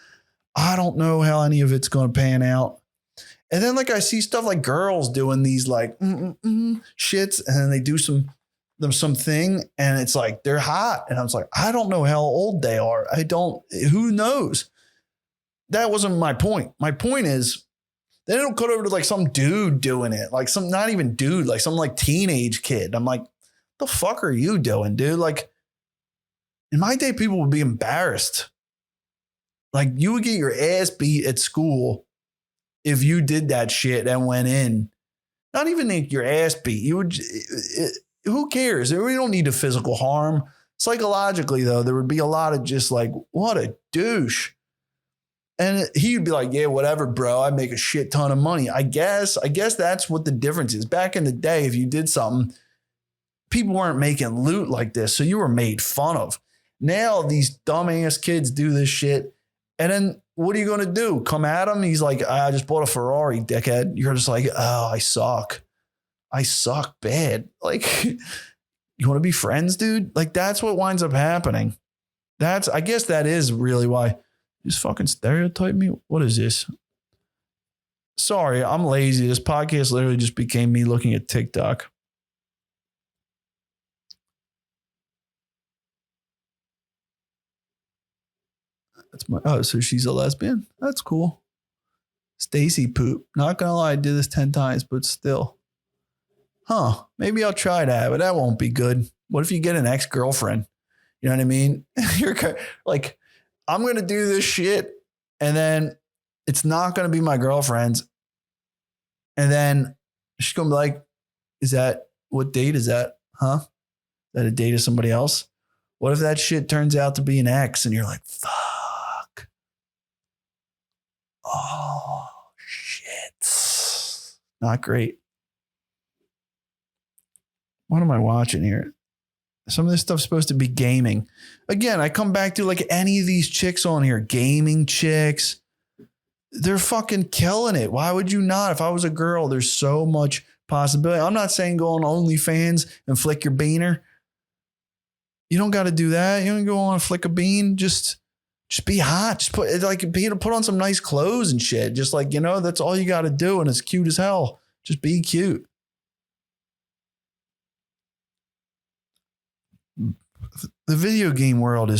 I don't know how any of it's going to pan out. And then like I see stuff like girls doing these like shits, and then they do something, and it's like they're hot, and I was like, I don't know how old they are. Who knows? That wasn't my point. My point is they don't cut over to like some dude doing it, like some not even dude, like some like teenage kid. I'm like, the fuck are you doing, dude? Like, in my day, people would be embarrassed. Like, you would get your ass beat at school if you did that shit and went in. Not even your ass beat. Who cares? We don't need a physical harm. Psychologically, though, there would be a lot of just like, what a douche. And he'd be like, yeah, whatever, bro. I make a shit ton of money. I guess that's what the difference is. Back in the day, if you did something, people weren't making loot like this, so you were made fun of. Now these dumbass kids do this shit. And then what are you going to do? Come at him? He's like, I just bought a Ferrari, dickhead. You're just like, oh, I suck. I suck bad. Like, you want to be friends, dude? Like, that's what winds up happening. I guess that is really why. Just fucking stereotype me. What is this? Sorry, I'm lazy. This podcast literally just became me looking at TikTok. So she's a lesbian. That's cool. Stacy poop. Not gonna lie, I did this 10 times, but still. Maybe I'll try that, but that won't be good. What if you get an ex-girlfriend? You know what I mean? You're like, I'm gonna do this shit, and then It's not going to be my girlfriend's. And then she's going to be like, what date is that? Huh? Is that a date of somebody else? What if that shit turns out to be an ex and you're like, fuck. Oh, shit. Not great. What am I watching here? Some of this stuff's supposed to be gaming. Again, I come back to like any of these chicks on here, gaming chicks. They're fucking killing it. Why would you not? If I was a girl, there's so much possibility. I'm not saying go on OnlyFans and flick your beaner. You don't got to do that. You don't go on and flick a bean. Just be hot. Just put on some nice clothes and shit. Just like, that's all you got to do. And it's cute as hell. Just be cute. The video game world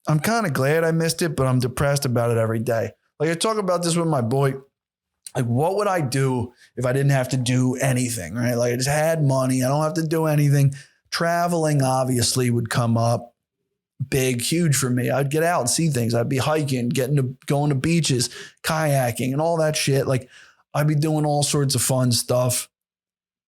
I'm kind of glad I missed it, but I'm depressed about it every day. Like I talk about this with my boy. Like, what would I do if I didn't have to do anything, right? Like I just had money. I don't have to do anything. Traveling obviously would come up big, huge for me. I'd get out and see things. I'd be hiking, going to beaches, kayaking and all that shit. Like I'd be doing all sorts of fun stuff.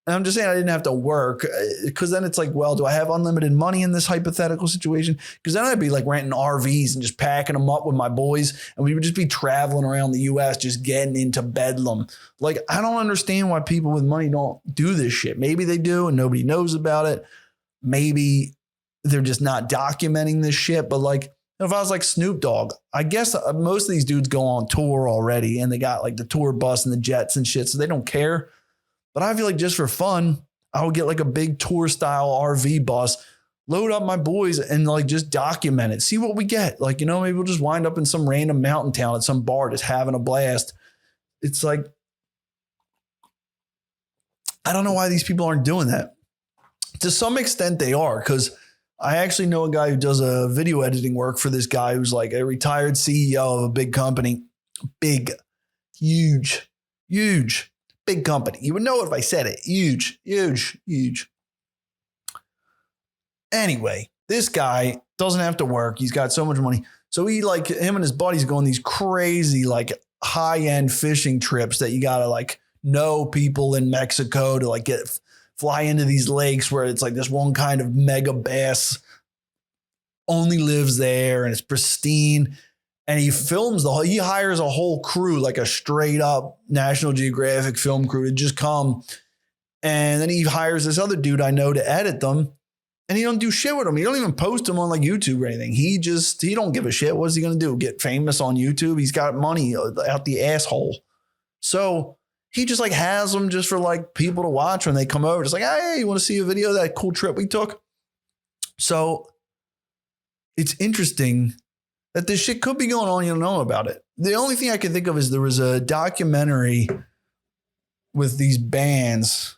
And I'm just saying I didn't have to work because then it's like, well, do I have unlimited money in this hypothetical situation? Because then I'd be like renting RVs and just packing them up with my boys. And we would just be traveling around the US, just getting into bedlam. Like, I don't understand why people with money don't do this shit. Maybe they do and nobody knows about it. Maybe they're just not documenting this shit. But like, if I was like Snoop Dogg, I guess most of these dudes go on tour already and they got like the tour bus and the jets and shit. So they don't care. But I feel like just for fun, I would get like a big tour style RV bus, load up my boys and like just document it. See what we get. Like, maybe we'll just wind up in some random mountain town at some bar just having a blast. It's like, I don't know why these people aren't doing that. To some extent they are, because I actually know a guy who does a video editing work for this guy who's like a retired CEO of a big company. Big, huge. Big company. You would know it if I said it. Huge. Anyway, this guy doesn't have to work. He's got so much money. So him and his buddies go on these crazy, like high-end fishing trips that you got to like know people in Mexico to like fly into these lakes where it's like this one kind of mega bass only lives there and it's pristine. And he he hires a whole crew, like a straight up National Geographic film crew to just come. And then he hires this other dude I know to edit them. And he don't do shit with them. He don't even post them on like YouTube or anything. He don't give a shit. What's he going to do? Get famous on YouTube? He's got money out the asshole. So he just like has them just for like people to watch when they come over. Just like, hey, you want to see a video of that cool trip we took? So it's interesting that this shit could be going on. You don't know about it. The only thing I can think of is there was a documentary with these bands,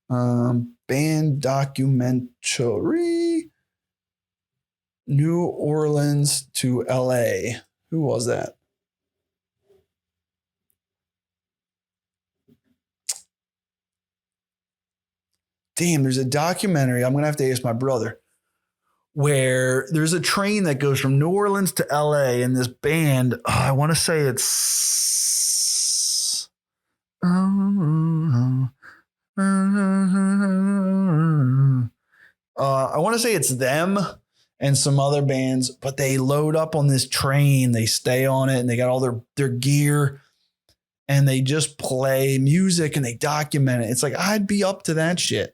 band documentary, New Orleans to LA. Who was that? Damn, there's a documentary. I'm going to have to ask my brother. Where there's a train that goes from New Orleans to LA and this band, I want to say it's I want to say it's them and some other bands, but they load up on this train, they stay on it and they got all their gear and they just play music and they document it. It's like, I'd be up to that shit.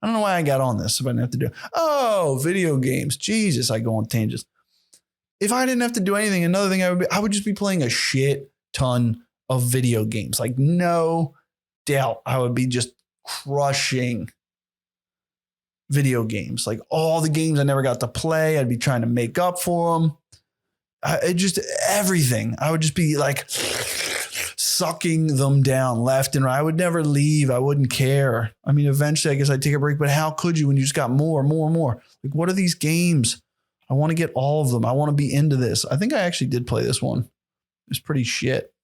I don't know why I got on this if I didn't have to do. Oh, video games. Jesus, I go on tangents. If I didn't have to do anything, another thing I would just be playing a shit ton of video games. Like no doubt I would be just crushing video games. Like all the games I never got to play, I'd be trying to make up for them. Everything. I would just be like sucking them down left and right. I would never leave. I wouldn't care. I mean, eventually I guess I'd take a break, but how could you when you just got more and more? Like, what are these games? I want to get all of them. I want to be into this. I think I actually did play this one. It's pretty shit.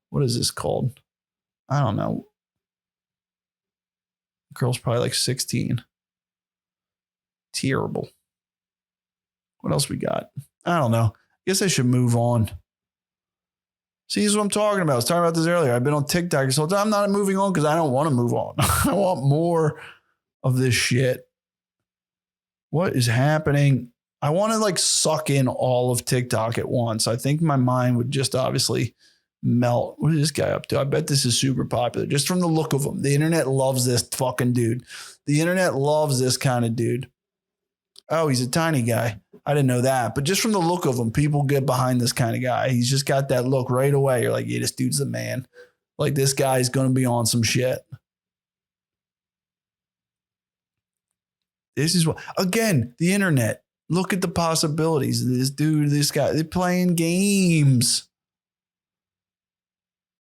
What is this called? I don't know. The girl's probably like 16. Terrible. What else we got? I don't know. I guess I should move on. See, this is what I'm talking about. I was talking about this earlier. I've been on TikTok this whole time. I'm not moving on because I don't want to move on. I want more of this shit. What is happening? I want to like suck in all of TikTok at once. I think my mind would just obviously melt. What is this guy up to? I bet this is super popular just from the look of him. The internet loves this fucking dude. The internet loves this kind of dude. Oh, he's a tiny guy. I didn't know that. But just from the look of him, people get behind this kind of guy. He's just got that look right away. You're like, yeah, this dude's the man. Like this guy's going to be on some shit. This is what, again, the internet. Look at the possibilities. This dude, this guy, they're playing games.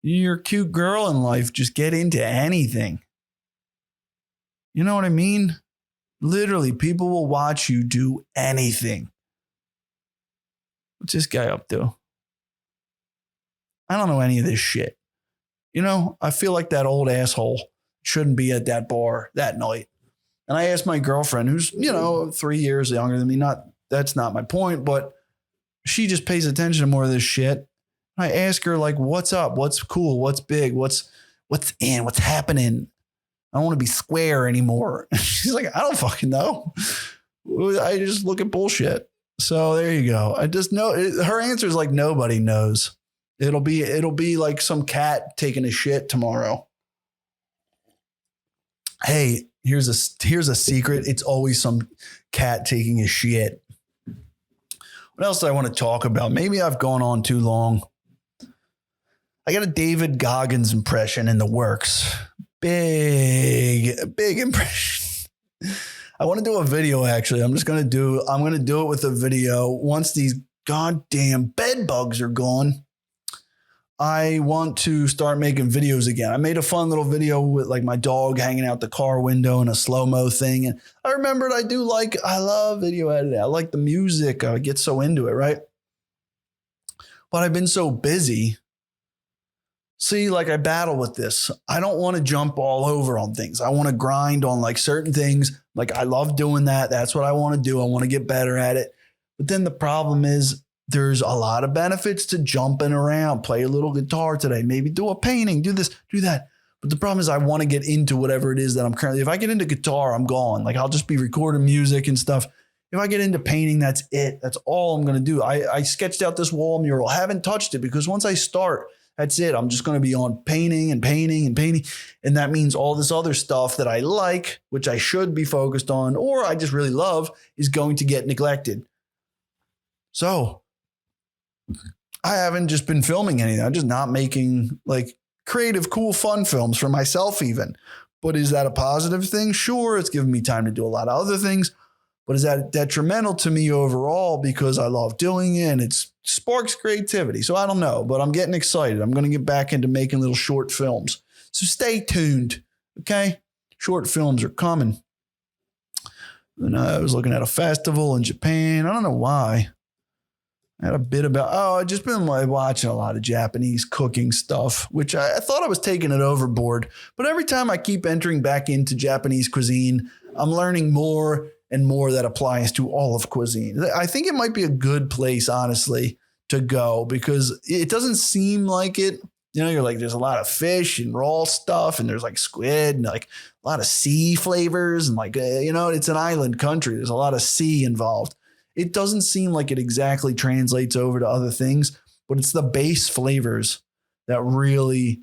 You're a cute girl in life. Just get into anything. You know what I mean? Literally, people will watch you do anything. What's this guy up to? I don't know any of this shit. You know, I feel like that old asshole shouldn't be at that bar that night. And I asked my girlfriend, who's, 3 years younger than me, that's not my point, but she just pays attention to more of this shit. I ask her, like, what's up? What's cool? What's big? What's in? What's happening? I don't want to be square anymore. She's like, I don't fucking know. I just look at bullshit. So there you go. I just know her answer is like, nobody knows. It'll be like some cat taking a shit tomorrow. Hey, here's a secret. It's always some cat taking a shit. What else do I want to talk about? Maybe I've gone on too long. I got a David Goggins impression in the works. Big impression. I want to do a video, actually. I'm going to do it with a video. Once these goddamn bed bugs are gone, I want to start making videos again. I made a fun little video with like my dog hanging out the car window and a slow-mo thing. And I remembered I love video editing. I like the music. I get so into it, right? But I've been so busy. See, like I battle with this. I don't want to jump all over on things. I want to grind on like certain things. Like I love doing that. That's what I want to do. I want to get better at it. But then the problem is there's a lot of benefits to jumping around, play a little guitar today, maybe do a painting, do this, do that. But the problem is I want to get into whatever it is that I'm currently, if I get into guitar, I'm gone. Like I'll just be recording music and stuff. If I get into painting, that's it. That's all I'm going to do. I sketched out this wall mural. I haven't touched it because once I start, that's it. I'm just going to be on painting and painting and painting. And that means all this other stuff that I like, which I should be focused on, or I just really love, is going to get neglected. So I haven't just been filming anything. I'm just not making like creative, cool, fun films for myself even. But is that a positive thing? Sure. It's given me time to do a lot of other things. But is that detrimental to me overall because I love doing it and it sparks creativity? So I don't know, but I'm getting excited. I'm going to get back into making little short films. So stay tuned, okay? Short films are coming. And I was looking at a festival in Japan. I don't know why. I had a bit about, I've just been watching a lot of Japanese cooking stuff, which I thought I was taking it overboard. But every time I keep entering back into Japanese cuisine, I'm learning more and more that applies to all of cuisine. I think it might be a good place, honestly, to go because it doesn't seem like it. You know, you're like, there's a lot of fish and raw stuff and there's like squid and like a lot of sea flavors and like, it's an island country. There's a lot of sea involved. It doesn't seem like it exactly translates over to other things, but it's the base flavors that really,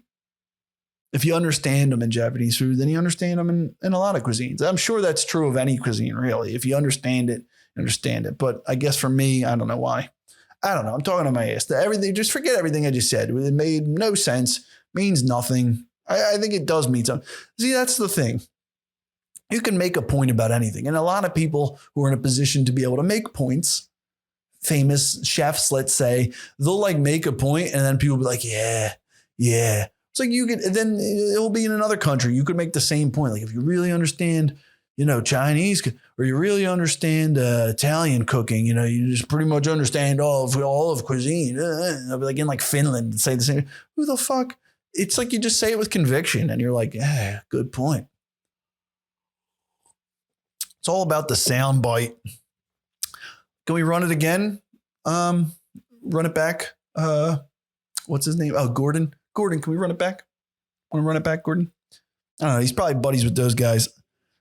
if you understand them in Japanese food, then you understand them in a lot of cuisines. I'm sure that's true of any cuisine, really. If you understand it, understand it. But I guess for me, I don't know why. I don't know. I'm talking to my ass. Everything, just forget everything I just said. It made no sense, means nothing. I think it does mean something. See, that's the thing. You can make a point about anything. And a lot of people who are in a position to be able to make points, famous chefs, let's say, they'll like make a point and then people will be like, yeah. It's like you could, then it'll be in another country. You could make the same point. Like if you really understand, Chinese, or you really understand Italian cooking, you just pretty much understand all of cuisine. I'll be like in like Finland and say the same. Who the fuck? It's like you just say it with conviction and you're like, yeah, good point. It's all about the sound bite. Can we run it again? Run it back. what's his name? Oh, Gordon. Gordon, can we run it back? Want to run it back, Gordon? I don't know. He's probably buddies with those guys.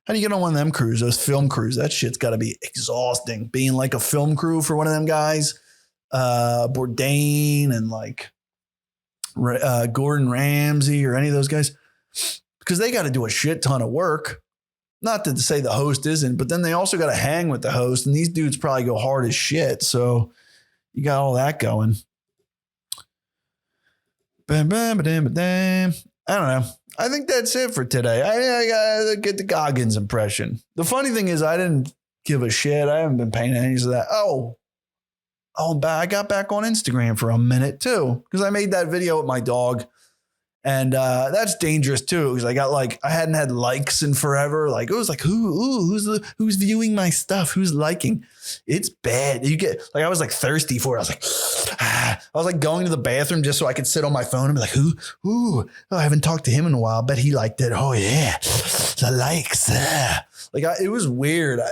How do you get on one of them crews, those film crews? That shit's got to be exhausting. Being like a film crew for one of them guys, Bourdain and like Gordon Ramsay or any of those guys, because they got to do a shit ton of work. Not to say the host isn't, but then they also got to hang with the host, and these dudes probably go hard as shit. So you got all that going. Bam, bam, bam, bam. I don't know. I think that's it for today. I gotta get the Goggins impression. The funny thing is I didn't give a shit. I haven't been paying any of that. I got back on Instagram for a minute too, because I made that video with my dog. And that's dangerous too, because I hadn't had likes in forever. Like it was like, who's viewing my stuff? Who's liking? It's bad. You get like, I was like thirsty for it. I was like, I was like going to the bathroom just so I could sit on my phone and be like, I haven't talked to him in a while. Bet he liked it. Oh yeah, the likes. It was weird. I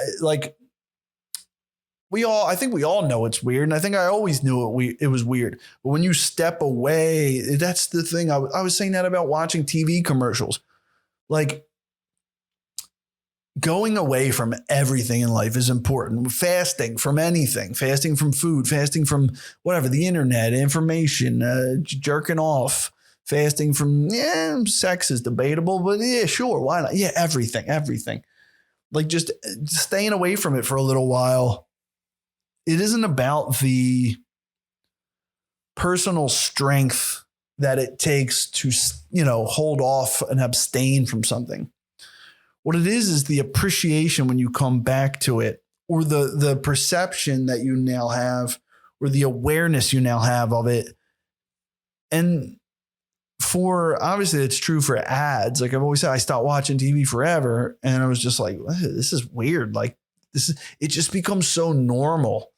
think we all know it's weird. And I think I always knew it was weird. But when you step away, that's the thing. I was saying that about watching TV commercials. Like going away from everything in life is important. Fasting from anything, fasting from food, fasting from whatever, the internet, information, jerking off, fasting from, sex is debatable, but yeah, sure. Why not? Yeah, everything. Like just staying away from it for a little while. It isn't about the personal strength that it takes to, hold off and abstain from something. What it is the appreciation when you come back to it, or the perception that you now have, or the awareness you now have of it. And obviously it's true for ads. Like I've always said, I stopped watching TV forever. And I was just like, this is weird. Like it just becomes so normal.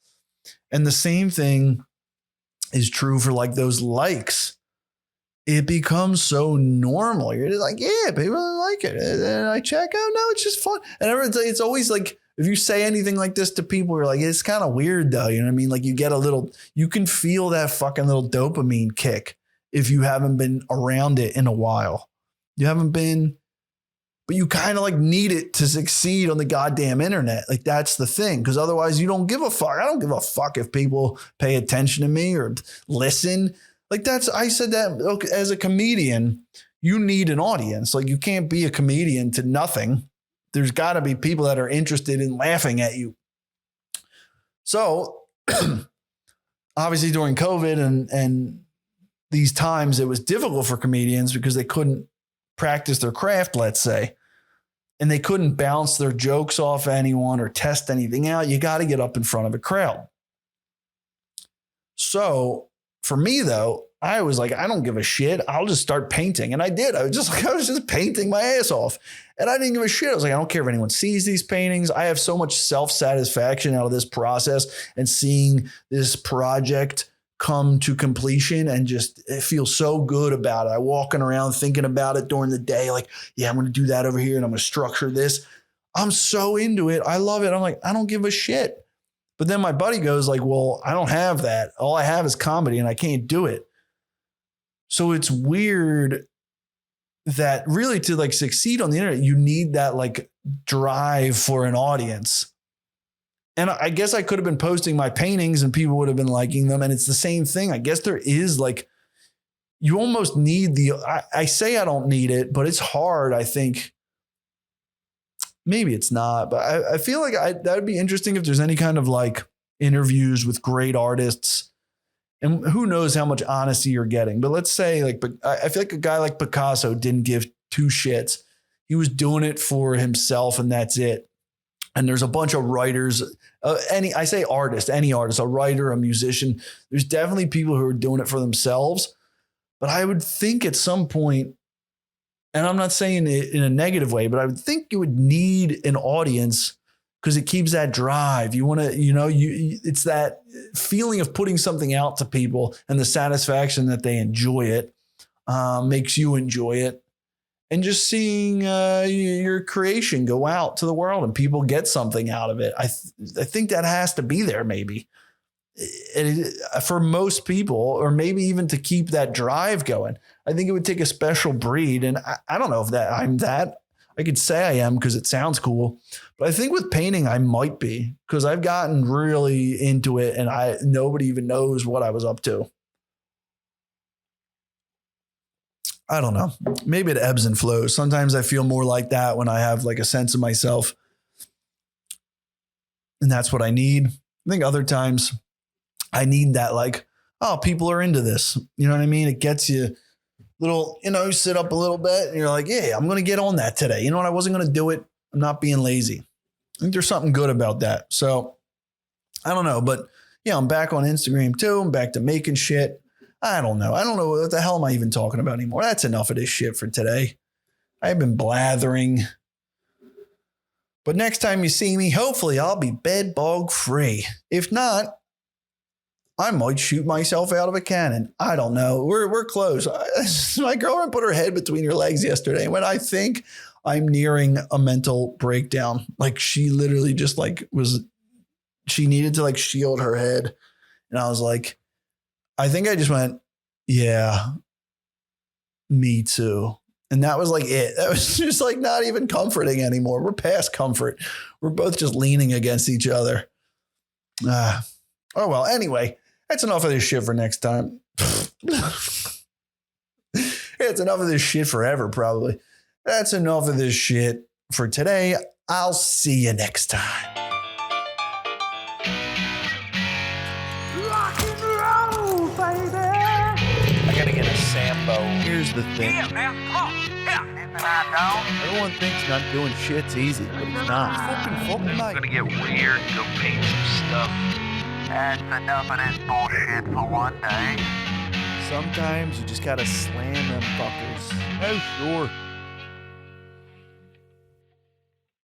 And the same thing is true for like those likes. It becomes so normal. You're just like, yeah, people really like it. And I check out, no, it's just fun. And it's always like, if you say anything like this to people, you're like, it's kind of weird though. You know what I mean? Like you can feel that fucking little dopamine kick if you haven't been around it in a while. You haven't been, but you kind of like need it to succeed on the goddamn internet. Like that's the thing. Because otherwise you don't give a fuck. I don't give a fuck if people pay attention to me or listen. Like I said that as a comedian, you need an audience. Like you can't be a comedian to nothing. There's got to be people that are interested in laughing at you. So obviously during COVID and these times, it was difficult for comedians because they couldn't practice their craft, let's say, and they couldn't bounce their jokes off anyone or test anything out. You got to get up in front of a crowd. So for me, though, I was like, I don't give a shit. I'll just start painting. And I did. I was just painting my ass off. And I didn't give a shit. I was like, I don't care if anyone sees these paintings. I have so much self-satisfaction out of this process and seeing this project come to completion and just feel so good about it. I walking around thinking about it during the day. Like, yeah, I'm going to do that over here and I'm going to structure this. I'm so into it. I love it. I'm like, I don't give a shit. But then my buddy goes like, well, I don't have that. All I have is comedy and I can't do it. So it's weird that really to like succeed on the internet, you need that like drive for an audience. And I guess I could have been posting my paintings and people would have been liking them. And it's the same thing. I guess there is like, you almost need I say I don't need it, but it's hard. I think maybe it's not, but I feel like that would be interesting if there's any kind of like interviews with great artists. And who knows how much honesty you're getting. But let's say like, I feel like a guy like Picasso didn't give two shits. He was doing it for himself and that's it. And there's a bunch of writers, I say artist, any artist, a writer, a musician. There's definitely people who are doing it for themselves. But I would think at some point, and I'm not saying it in a negative way, but I would think you would need an audience because it keeps that drive. You want to, it's that feeling of putting something out to people and the satisfaction that they enjoy it makes you enjoy it. And just seeing your creation go out to the world and people get something out of it. I think that has to be there maybe. for most people, or maybe even to keep that drive going, I think it would take a special breed. And I don't know if I'm that. I could say I am because it sounds cool, but I think with painting, I might be, because I've gotten really into it and nobody even knows what I was up to. I don't know. Maybe it ebbs and flows. Sometimes I feel more like that when I have like a sense of myself, and that's what I need. I think other times I need that, like, oh, people are into this. You know what I mean? It gets you little, you sit up a little bit and you're like, yeah, I'm going to get on that today. You know what? I wasn't going to do it. I'm not being lazy. I think there's something good about that. So I don't know, but yeah, I'm back on Instagram too. I'm back to making shit. I don't know. What the hell am I even talking about anymore? That's enough of this shit for today. I've been blathering. But next time you see me, hopefully I'll be bed bug free. If not, I might shoot myself out of a cannon. I don't know. We're close. My girlfriend put her head between her legs yesterday when I think I'm nearing a mental breakdown. Like she literally just she needed to like shield her head. And I was like, I think I just went, yeah, me too. And that was like it. That was just like not even comforting anymore. We're past comfort. We're both just leaning against each other. Oh, well, anyway. That's enough of this shit for next time. It's enough of this shit forever, probably. That's enough of this shit for today. I'll see you next time. Rock and roll, baby. I gotta get a Sambo. Here's the thing. Yeah, man, come on. Everyone thinks not doing shit's easy, but it's not. Fucking I'm night. gonna get weird and go paint some stuff. That's enough of this bullshit for one day. Sometimes you just gotta slam them fuckers. Oh, sure.